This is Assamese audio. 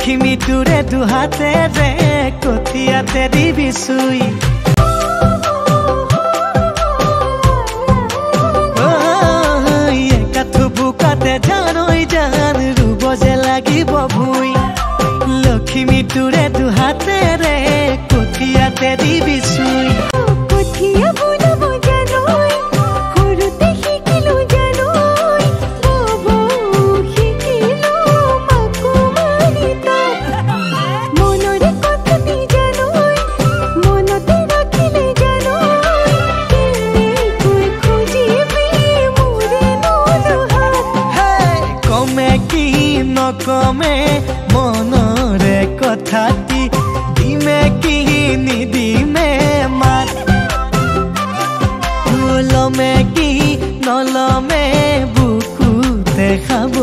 লখিমী তোৰে দুহাতেৰে কঠিয়াতে দিবি চুই একাঠু বুকাতে জানৈ জান ৰুব যে লাগিব ভুই লখিমী তোৰে দুহাতেৰে কঠিয়াতে দিবি চুই কঠিয়া বুলাব জানৈ সৰুতে শিকিলো জানৈ বাবু শিকিলো মাকো মাৰিতা মনৰে কথাটি জানৈ মনতে ৰাখিলে জানৈ কেনেকৈ খুজিবি মোৰে নলহাত কমে কি নকমে মনৰে কথাটি দিমে কি নিদিমে মাত লমে কি নলমে বুকুতে খাব